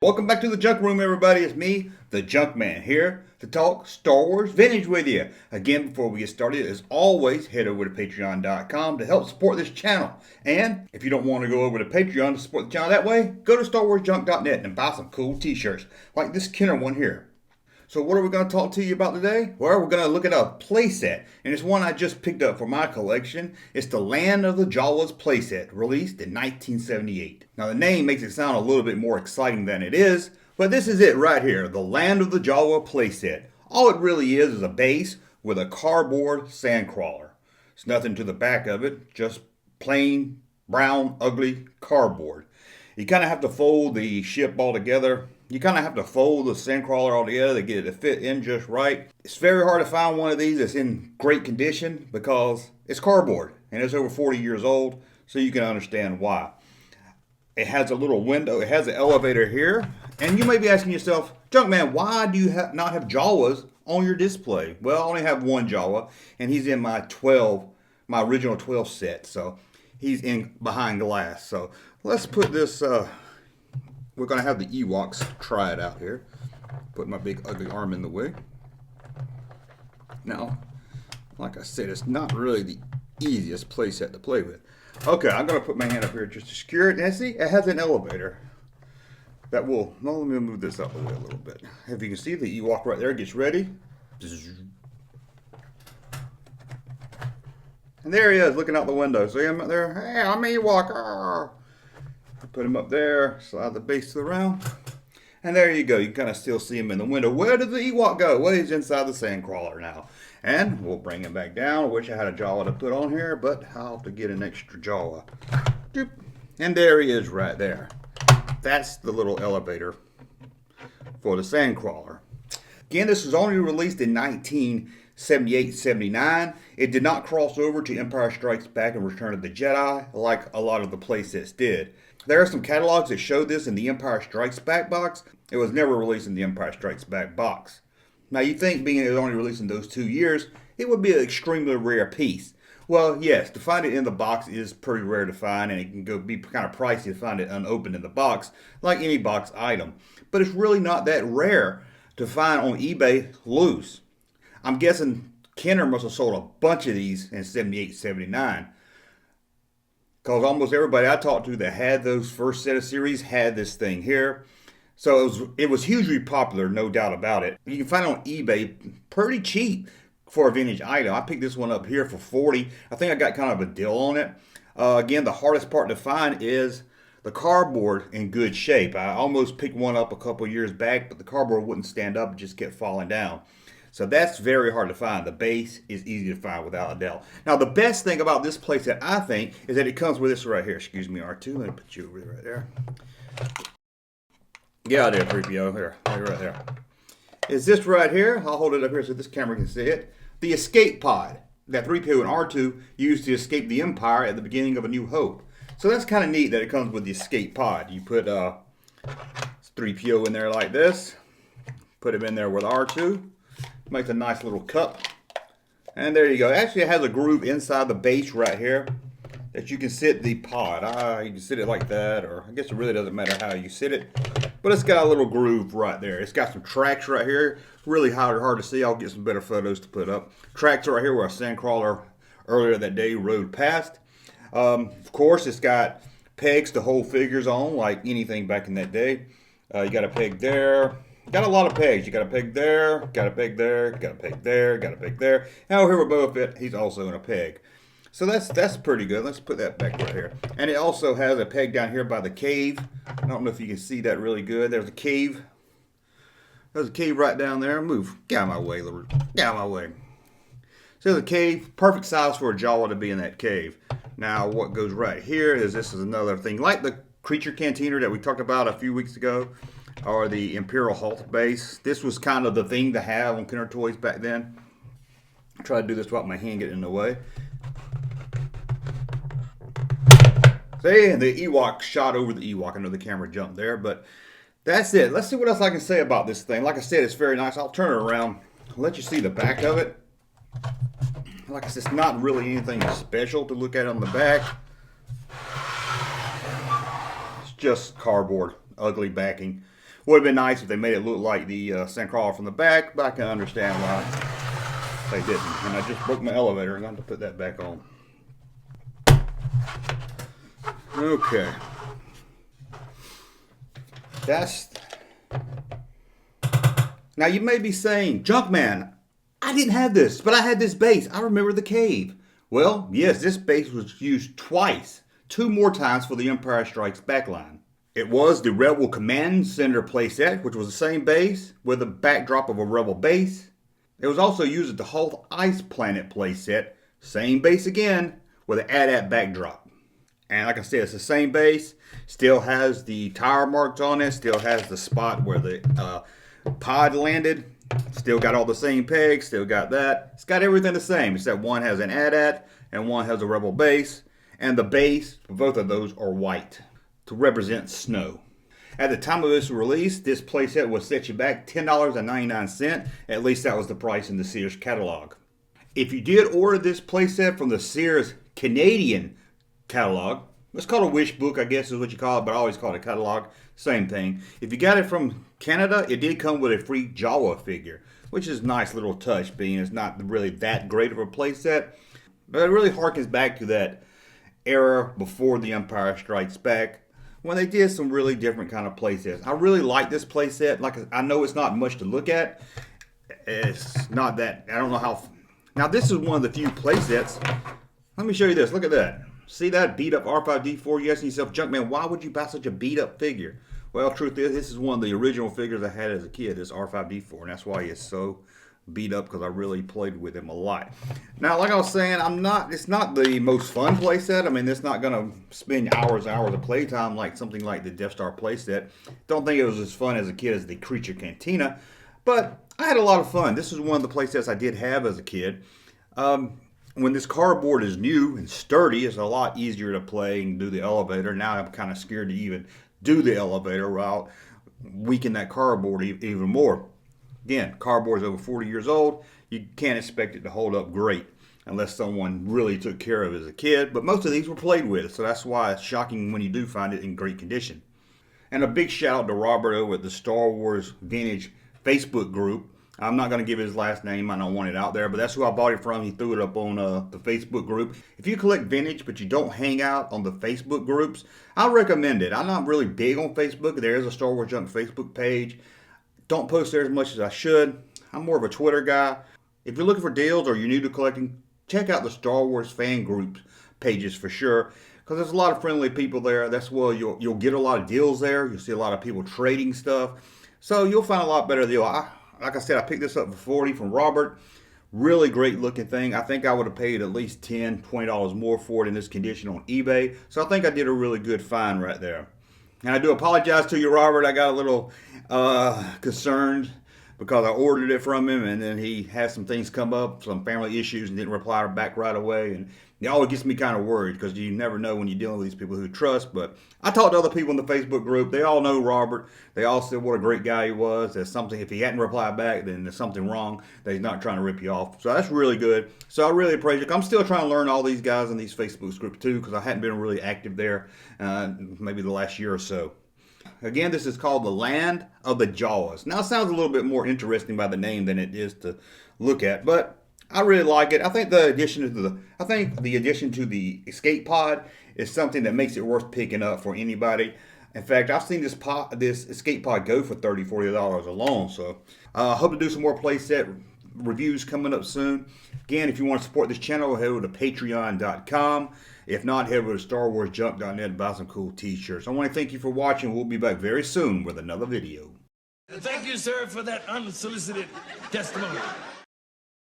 Welcome back to the Junk Room, everybody. It's me, the Junk Man, here to talk Star Wars vintage with you. Again, before we get started, as always, head over to patreon.com to help support this channel. And if you don't want to go over to Patreon to support the channel that way, go to StarWarsJunk.net and buy some cool t-shirts, like this Kenner one here. So what are we going to talk to you about today? Well, we're going to look at a playset, and it's one I just picked up for my collection. It's the Land of the Jawas playset, released in 1978. Now the name makes it sound a little bit more exciting than it is, but this is it right here, the Land of the Jawa playset. All it really is a base with a cardboard sandcrawler. There's nothing to the back of it, just plain, brown, ugly cardboard. You kind of have to fold the ship all together. You kind of have to fold the sandcrawler all together to get it to fit in just right. It's very hard to find one of these that's in great condition because it's cardboard and it's over 40 years old, so you can understand why. It has a little window, it has an elevator here, and you may be asking yourself, Junkman, why do you not have Jawas on your display? Well, I only have one Jawa, and he's in my original 12 set, so he's in behind glass. So let's put this, we're going to have the Ewoks try it out here. Put my big ugly arm in the way. Now, like I said, it's not really the easiest playset to play with. Okay, I'm going to put my hand up here just to secure it. And see, it has an elevator that will, now let me move this out of the way a little bit. If you can see, the Ewok right there gets ready. And there he is, looking out the window. See him up there? Hey, I'm Ewok. Put him up there, slide the base to the round. And there you go. You can kind of still see him in the window. Where did the Ewok go? Well, he's inside the sandcrawler now. And we'll bring him back down. I wish I had a Jawa to put on here, but I'll have to get an extra Jawa. Doop. And there he is right there. That's the little elevator for the sandcrawler. Again, this was only released in 1978-79. It did not cross over to Empire Strikes Back and Return of the Jedi like a lot of the playsets did. There are some catalogs that show this in the Empire Strikes Back box. It was never released in the Empire Strikes Back box. Now you think being it was only released in those 2 years, it would be an extremely rare piece. Well, yes, to find it in the box is pretty rare to find, and it can be kind of pricey to find it unopened in the box, like any box item. But it's really not that rare to find on eBay loose. I'm guessing Kenner must have sold a bunch of these in 78, 79. Because almost everybody I talked to that had those first set of series had this thing here. So it was hugely popular, no doubt about it. You can find it on eBay pretty cheap for a vintage item. I picked this one up here for $40. I think I got kind of a deal on it. Again, the hardest part to find is the cardboard in good shape. I almost picked one up a couple years back, but the cardboard wouldn't stand up. It just kept falling down. So that's very hard to find. The base is easy to find without a doubt. Now, the best thing about this playset, I think, is that it comes with this right here. Excuse me, R2. Let me put you over right there. Yeah, there, 3PO. Here, right there. Is this right here? I'll hold it up here so this camera can see it. The escape pod that 3PO and R2 used to escape the Empire at the beginning of A New Hope. So that's kind of neat that it comes with the escape pod. You put 3PO in there like this. Put him in there with R2. Makes a nice little cup. And there you go. Actually, it has a groove inside the base right here that you can sit the pod. You can sit it like that, or I guess it really doesn't matter how you sit it. But it's got a little groove right there. It's got some tracks right here. Really hard to see. I'll get some better photos to put up. Tracks right here where a sandcrawler earlier that day rode past. Of course, it's got pegs to hold figures on like anything back in that day. You got a peg there. Got a lot of pegs. You got a peg there, got a peg there, got a peg there, got a peg there. Now here we're both at, he's also in a peg. So that's pretty good. Let's put that back right here. And it also has a peg down here by the cave. I don't know if you can see that really good. There's a cave. There's a cave right down there. Move. Get out of my way, little. Get out of my way. So there's a cave. Perfect size for a Jawa to be in that cave. Now what goes right here is this is another thing. Like the creature cantina that we talked about a few weeks ago, or the Imperial Halt base. This was kind of the thing to have on Kenner toys back then. I try to do this without my hand getting in the way. See, and the Ewok shot over the Ewok. I know the camera jumped there, but that's it. Let's see what else I can say about this thing. Like I said, it's very nice. I'll turn it around, let you see the back of it. Like I said, it's not really anything special to look at on the back. It's just cardboard, ugly backing. Would have been nice if they made it look like the Sandcrawler from the back, but I can understand why they didn't. And I just broke my elevator. I'm going to put that back on. Okay. Now you may be saying, Junkman, I didn't have this, but I had this base. I remember the cave. Well, yes, this base was used twice. 2 more times for the Empire Strikes Back line. It was the Rebel Command Center playset, which was the same base with a backdrop of a Rebel base. It was also used at the Hoth Ice Planet playset, same base again, with an AT-AT backdrop. And like I said, it's the same base, still has the tire marks on it, still has the spot where the pod landed, still got all the same pegs, still got that. It's got everything the same, except one has an AT-AT and one has a Rebel base. And the base for both of those are white to represent snow. At the time of its release, this playset would set you back $10.99. At least that was the price in the Sears catalog. If you did order this playset from the Sears Canadian catalog, it's called a wish book, I guess is what you call it, but I always call it a catalog. Same thing. If you got it from Canada, it did come with a free Jawa figure, which is a nice little touch, being it's not really that great of a playset. But it really harkens back to that era before the Empire Strikes Back, when they did some really different kind of playsets. I really like this playset. Like, I know it's not much to look at. It's not that, I don't know how. Now this is one of the few playsets. Let me show you this. Look at that. See that beat up R5D4? You asking yourself, Junkman, why would you buy such a beat up figure? Well, truth is, this is one of the original figures I had as a kid, this R5D4, and that's why it's so beat up, because I really played with him a lot. Now, like I was saying, it's not the most fun playset. I mean, it's not going to spend hours and hours of playtime like something like the Death Star playset. Don't think it was as fun as a kid as the Creature Cantina, but I had a lot of fun. This is one of the playsets I did have as a kid. When this cardboard is new and sturdy, it's a lot easier to play and do the elevator. Now I'm kind of scared to even do the elevator route, weaken that cardboard even more. Again, cardboard is over 40 years old. You can't expect it to hold up great unless someone really took care of it as a kid. But most of these were played with, so that's why it's shocking when you do find it in great condition. And a big shout out to Robert over at the Star Wars Vintage Facebook group. I'm not going to give his last name. I don't want it out there, but that's who I bought it from. He threw it up on the Facebook group. If you collect vintage, but you don't hang out on the Facebook groups, I recommend it. I'm not really big on Facebook. There is a Star Wars Junk Facebook page. Don't post there as much as I should. I'm more of a Twitter guy. If you're looking for deals or you're new to collecting, check out the Star Wars fan group pages for sure, because there's a lot of friendly people there. That's where you'll get a lot of deals there. You'll see a lot of people trading stuff, so you'll find a lot better deal. Like I said, I picked this up for $40 from Robert. Really great looking thing. I think I would have paid at least $10, $20 more for it in this condition on eBay. So I think I did a really good find right there. And I do apologize to you, Robert. I got a little concerned because I ordered it from him, and then he had some things come up, some family issues, and didn't reply back right away. And it always gets me kind of worried, because you never know when you're dealing with these people who trust. But I talked to other people in the Facebook group. They all know Robert. They all said what a great guy he was. There's something, if he hadn't replied back, then there's something wrong, that he's not trying to rip you off. So that's really good. So I really appreciate it. I'm still trying to learn all these guys in these Facebook groups too, because I hadn't been really active there maybe the last year or so. Again, this is called the Land of the Jawas. Now, it sounds a little bit more interesting by the name than it is to look at, but I really like it. I think the addition to the escape pod is something that makes it worth picking up for anybody. In fact, I've seen this escape pod go for $30, $40 alone. So I hope to do some more playset reviews coming up soon. Again, if you want to support this channel, head over to patreon.com. If not, head over to starwarsjunk.net and buy some cool t-shirts. I want to thank you for watching. We'll be back very soon with another video. Thank you, sir, for that unsolicited testimony.